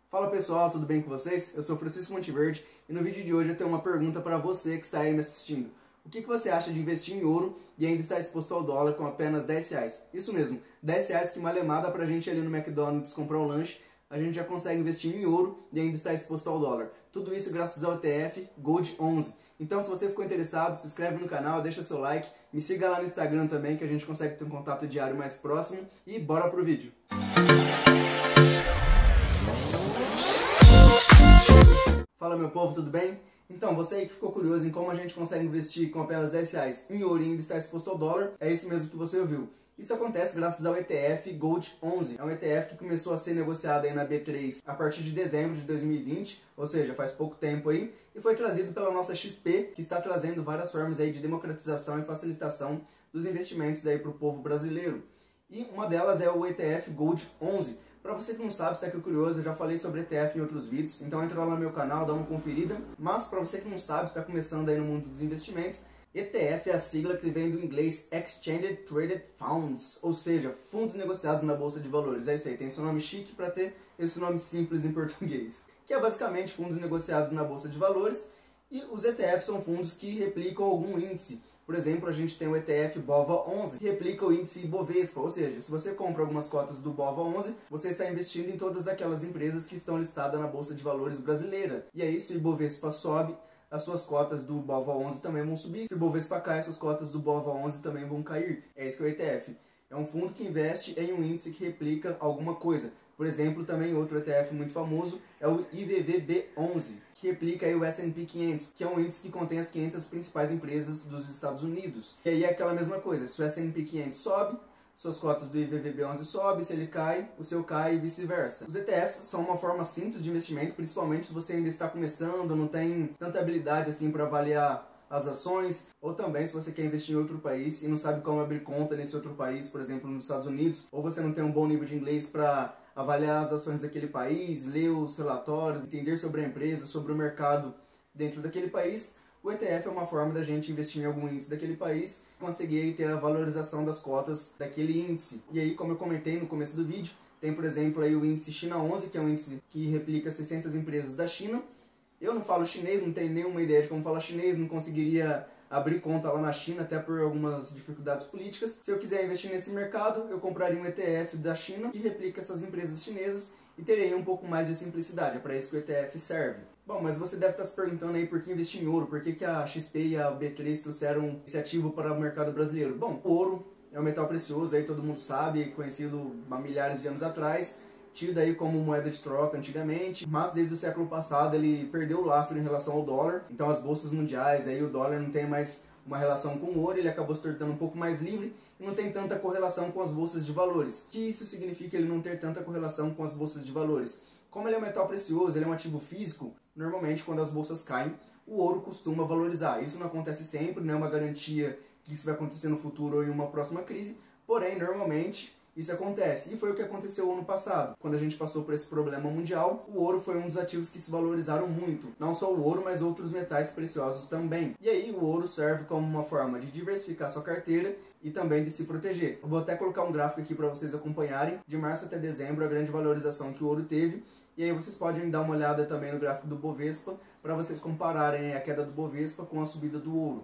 Fala pessoal, tudo bem com vocês? Eu sou Francisco Monteverde e no vídeo de hoje eu tenho uma pergunta para você que está aí me assistindo. O que você acha de investir em ouro e ainda estar exposto ao dólar com apenas R$10? Isso mesmo, R$10 que malemada pra gente ali no McDonald's comprar um lanche, a gente já consegue investir em ouro e ainda estar exposto ao dólar. Tudo isso graças ao ETF Gold 11. Então se você ficou interessado, se inscreve no canal, deixa seu like, me siga lá no Instagram também que a gente consegue ter um contato diário mais próximo e bora pro vídeo. Fala meu povo, tudo bem? Então, você aí que ficou curioso em como a gente consegue investir com apenas R$10 em ouro e ainda estar exposto ao dólar, é isso mesmo que você ouviu. Isso acontece graças ao ETF Gold 11. É um ETF que começou a ser negociado aí na B3 a partir de dezembro de 2020, ou seja, faz pouco tempo aí, e foi trazido pela nossa XP, que está trazendo várias formas aí de democratização e facilitação dos investimentos aí para o povo brasileiro. E uma delas é o ETF Gold 11. Para você que não sabe, está aqui curioso, eu já falei sobre ETF em outros vídeos, então entra lá no meu canal, dá uma conferida. Mas para você que não sabe, está começando aí no mundo dos investimentos, ETF é a sigla que vem do inglês Exchange Traded Funds, ou seja, fundos negociados na Bolsa de Valores. É isso aí, tem esse nome chique para ter esse nome simples em português. Que é basicamente fundos negociados na Bolsa de Valores, e os ETFs são fundos que replicam algum índice. Por exemplo, a gente tem o ETF BOVA11, que replica o índice Ibovespa, ou seja, se você compra algumas cotas do BOVA11, você está investindo em todas aquelas empresas que estão listadas na Bolsa de Valores brasileira. E aí, se o Ibovespa sobe, as suas cotas do BOVA11 também vão subir. Se o Ibovespa cai, as suas cotas do BOVA11 também vão cair. É isso que é o ETF. É um fundo que investe em um índice que replica alguma coisa. Por exemplo, também outro ETF muito famoso é o IVVB11, que replica aí o S&P 500, que é um índice que contém as 500 principais empresas dos Estados Unidos. E aí é aquela mesma coisa, se o S&P 500 sobe, suas cotas do IVVB11 sobem, se ele cai, o seu cai e vice-versa. Os ETFs são uma forma simples de investimento, principalmente se você ainda está começando, não tem tanta habilidade assim para avaliar as ações, ou também se você quer investir em outro país e não sabe como abrir conta nesse outro país, por exemplo, nos Estados Unidos, ou você não tem um bom nível de inglês para avaliar as ações daquele país, ler os relatórios, entender sobre a empresa, sobre o mercado dentro daquele país, o ETF é uma forma da gente investir em algum índice daquele país e conseguir aí ter a valorização das cotas daquele índice. E aí, como eu comentei no começo do vídeo, tem, por exemplo, aí o índice China 11, que é um índice que replica 600 empresas da China. Eu não falo chinês, não tenho nenhuma ideia de como falar chinês, não conseguiria abrir conta lá na China, até por algumas dificuldades políticas. Se eu quiser investir nesse mercado, eu compraria um ETF da China que replica essas empresas chinesas e terei um pouco mais de simplicidade. É para isso que o ETF serve. Bom, mas você deve estar se perguntando aí por que investir em ouro, por que a XP e a B3 trouxeram esse ativo para o mercado brasileiro. Bom, o ouro é um metal precioso, aí todo mundo sabe, conhecido há milhares de anos atrás, tido aí como moeda de troca antigamente, mas desde o século passado ele perdeu o lastro em relação ao dólar, então as bolsas mundiais, aí o dólar não tem mais uma relação com o ouro, ele acabou se tornando um pouco mais livre e não tem tanta correlação com as bolsas de valores. O que isso significa ele não ter tanta correlação com as bolsas de valores? Como ele é um metal precioso, ele é um ativo físico, normalmente quando as bolsas caem, o ouro costuma valorizar. Isso não acontece sempre, não é uma garantia que isso vai acontecer no futuro ou em uma próxima crise, porém, normalmente, isso acontece. E foi o que aconteceu ano passado. Quando a gente passou por esse problema mundial, o ouro foi um dos ativos que se valorizaram muito. Não só o ouro, mas outros metais preciosos também. E aí o ouro serve como uma forma de diversificar sua carteira e também de se proteger. Eu vou até colocar um gráfico aqui para vocês acompanharem. De março até dezembro, a grande valorização que o ouro teve. E aí vocês podem dar uma olhada também no gráfico do Bovespa, para vocês compararem a queda do Bovespa com a subida do ouro.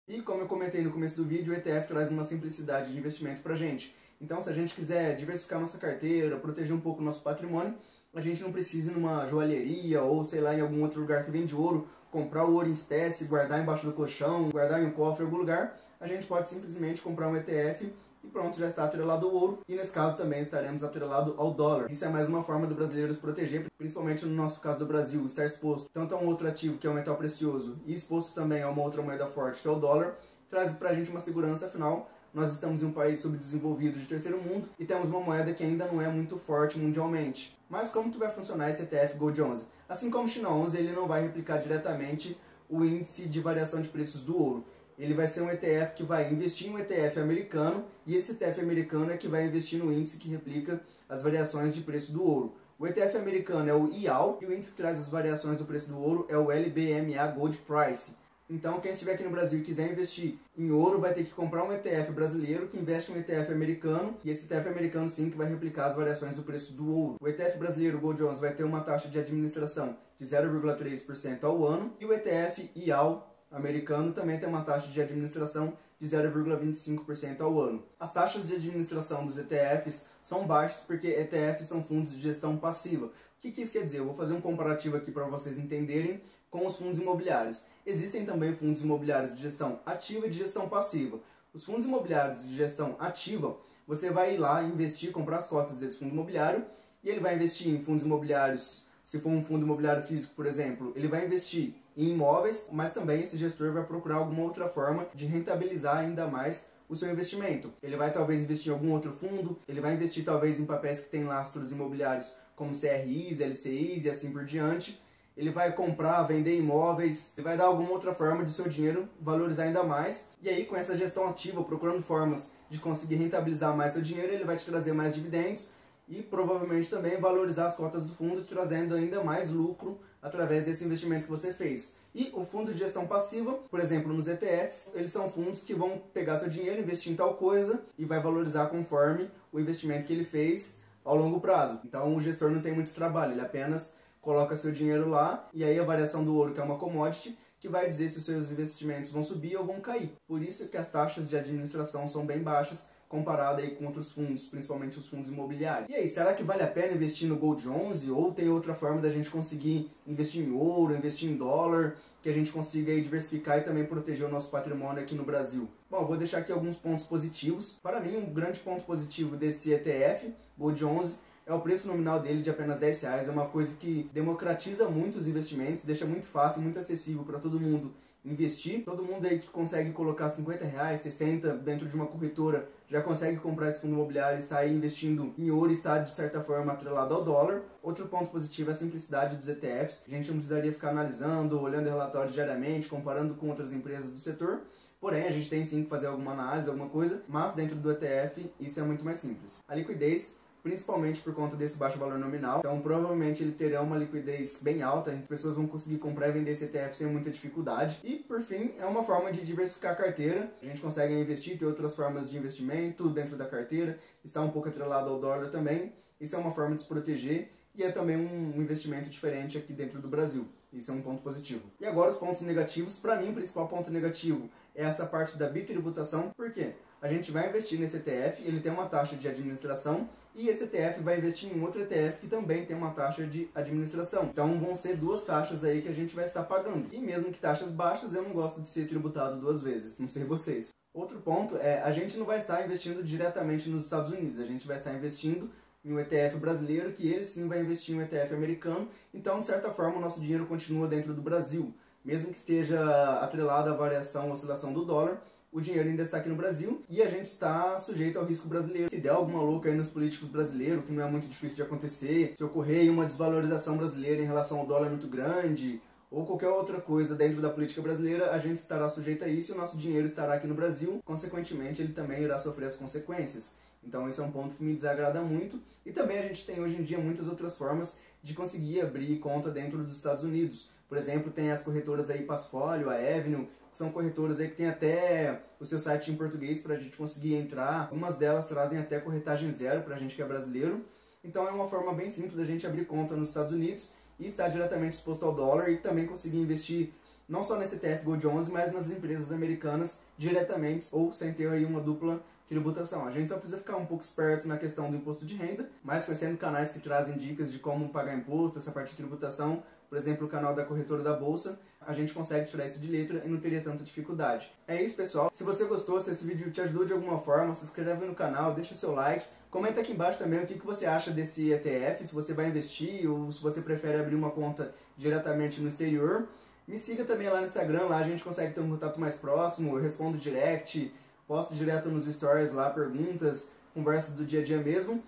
E como eu comentei no começo do vídeo, o ETF traz uma simplicidade de investimento pra gente. Então, se a gente quiser diversificar nossa carteira, proteger um pouco o nosso patrimônio, a gente não precisa ir numa joalheria ou, sei lá, em algum outro lugar que vende ouro, comprar o ouro em espécie, guardar embaixo do colchão, guardar em um cofre em algum lugar. A gente pode simplesmente comprar um ETF e pronto, já está atrelado ao ouro. E nesse caso também estaremos atrelado ao dólar. Isso é mais uma forma do brasileiro se proteger, principalmente no nosso caso do Brasil, estar exposto tanto a um outro ativo que é o metal precioso e exposto também a uma outra moeda forte que é o dólar, traz pra gente uma segurança. Afinal, nós estamos em um país subdesenvolvido de terceiro mundo e temos uma moeda que ainda não é muito forte mundialmente. Mas como que vai funcionar esse ETF Gold 11? Assim como o China 11, ele não vai replicar diretamente o índice de variação de preços do ouro. Ele vai ser um ETF que vai investir em um ETF americano, e esse ETF americano é que vai investir no índice que replica as variações de preço do ouro. O ETF americano é o IAL, e o índice que traz as variações do preço do ouro é o LBMA Gold Price. Então, quem estiver aqui no Brasil e quiser investir em ouro, vai ter que comprar um ETF brasileiro que investe em um ETF americano, e esse ETF americano sim que vai replicar as variações do preço do ouro. O ETF brasileiro, o Gold 11, vai ter uma taxa de administração de 0,3% ao ano, e o ETF IAL americano também tem uma taxa de administração de 0,25% ao ano. As taxas de administração dos ETFs são baixas porque ETFs são fundos de gestão passiva. O que isso quer dizer? Eu vou fazer um comparativo aqui para vocês entenderem com os fundos imobiliários. Existem também fundos imobiliários de gestão ativa e de gestão passiva. Os fundos imobiliários de gestão ativa, você vai ir lá investir, comprar as cotas desse fundo imobiliário, e ele vai investir em fundos imobiliários. Se for um fundo imobiliário físico, por exemplo, ele vai investir em imóveis, mas também esse gestor vai procurar alguma outra forma de rentabilizar ainda mais o seu investimento. Ele vai talvez investir em algum outro fundo, ele vai investir talvez em papéis que têm lastros imobiliários como CRIs, LCIs e assim por diante. Ele vai comprar, vender imóveis, ele vai dar alguma outra forma de seu dinheiro valorizar ainda mais. E aí, com essa gestão ativa, procurando formas de conseguir rentabilizar mais seu dinheiro, ele vai te trazer mais dividendos e provavelmente também valorizar as cotas do fundo, trazendo ainda mais lucro através desse investimento que você fez. E o fundo de gestão passiva, por exemplo, nos ETFs, eles são fundos que vão pegar seu dinheiro, investir em tal coisa e vai valorizar conforme o investimento que ele fez ao longo prazo. Então o gestor não tem muito trabalho, ele apenas coloca seu dinheiro lá, e aí a variação do ouro, que é uma commodity, que vai dizer se os seus investimentos vão subir ou vão cair. Por isso que as taxas de administração são bem baixas, comparada aí com outros fundos, principalmente os fundos imobiliários. E aí, será que vale a pena investir no Gold 11, ou tem outra forma da gente conseguir investir em ouro, investir em dólar, que a gente consiga aí diversificar e também proteger o nosso patrimônio aqui no Brasil? Bom, eu vou deixar aqui alguns pontos positivos. Para mim, um grande ponto positivo desse ETF, Gold 11, é o preço nominal dele de apenas R$10. É uma coisa que democratiza muito os investimentos, deixa muito fácil, muito acessível para todo mundo investir. Todo mundo aí que consegue colocar R$50, 60 dentro de uma corretora já consegue comprar esse fundo imobiliário, está aí investindo em ouro e está de certa forma atrelado ao dólar. Outro ponto positivo é a simplicidade dos ETFs. A gente não precisaria ficar analisando, olhando relatórios diariamente, comparando com outras empresas do setor. Porém, a gente tem sim que fazer alguma análise, alguma coisa, mas dentro do ETF isso é muito mais simples. A liquidez, principalmente por conta desse baixo valor nominal. Então, provavelmente ele terá uma liquidez bem alta, as pessoas vão conseguir comprar e vender esse ETF sem muita dificuldade. E, por fim, é uma forma de diversificar a carteira. A gente consegue investir, ter outras formas de investimento dentro da carteira, está um pouco atrelado ao dólar também. Isso é uma forma de se proteger e é também um investimento diferente aqui dentro do Brasil. Isso é um ponto positivo. E agora os pontos negativos. Para mim, o principal ponto negativo é essa parte da bitributação. Por quê? A gente vai investir nesse ETF, ele tem uma taxa de administração, e esse ETF vai investir em outro ETF que também tem uma taxa de administração. Então vão ser duas taxas aí que a gente vai estar pagando. E mesmo que taxas baixas, eu não gosto de ser tributado duas vezes, não sei vocês. Outro ponto é, a gente não vai estar investindo diretamente nos Estados Unidos, a gente vai estar investindo em um ETF brasileiro, que ele sim vai investir em um ETF americano. Então, de certa forma, o nosso dinheiro continua dentro do Brasil. Mesmo que esteja atrelado à variação, oscilação do dólar, o dinheiro ainda está aqui no Brasil e a gente está sujeito ao risco brasileiro. Se der alguma louca aí nos políticos brasileiros, que não é muito difícil de acontecer, se ocorrer aí uma desvalorização brasileira em relação ao dólar muito grande, ou qualquer outra coisa dentro da política brasileira, a gente estará sujeito a isso e o nosso dinheiro estará aqui no Brasil. Consequentemente, ele também irá sofrer as consequências. Então esse é um ponto que me desagrada muito. E também a gente tem hoje em dia muitas outras formas de conseguir abrir conta dentro dos Estados Unidos. Por exemplo, tem as corretoras aí Passfolio, a Avenue, que são corretoras aí que tem até o seu site em português para a gente conseguir entrar. Algumas delas trazem até corretagem zero para a gente que é brasileiro. Então é uma forma bem simples da gente abrir conta nos Estados Unidos e estar diretamente exposto ao dólar e também conseguir investir não só nesse ETF Gold 11, mas nas empresas americanas diretamente ou sem ter aí uma dupla tributação. A gente só precisa ficar um pouco esperto na questão do imposto de renda, mas conhecendo canais que trazem dicas de como pagar imposto, essa parte de tributação, por exemplo, o canal da corretora da Bolsa, a gente consegue tirar isso de letra e não teria tanta dificuldade. É isso, pessoal. Se você gostou, se esse vídeo te ajudou de alguma forma, se inscreve no canal, deixa seu like, comenta aqui embaixo também o que você acha desse ETF, se você vai investir ou se você prefere abrir uma conta diretamente no exterior. Me siga também lá no Instagram, lá a gente consegue ter um contato mais próximo, eu respondo direct, posto direto nos stories lá, perguntas, conversas do dia a dia mesmo,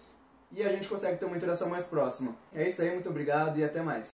e a gente consegue ter uma interação mais próxima. É isso aí, muito obrigado e até mais.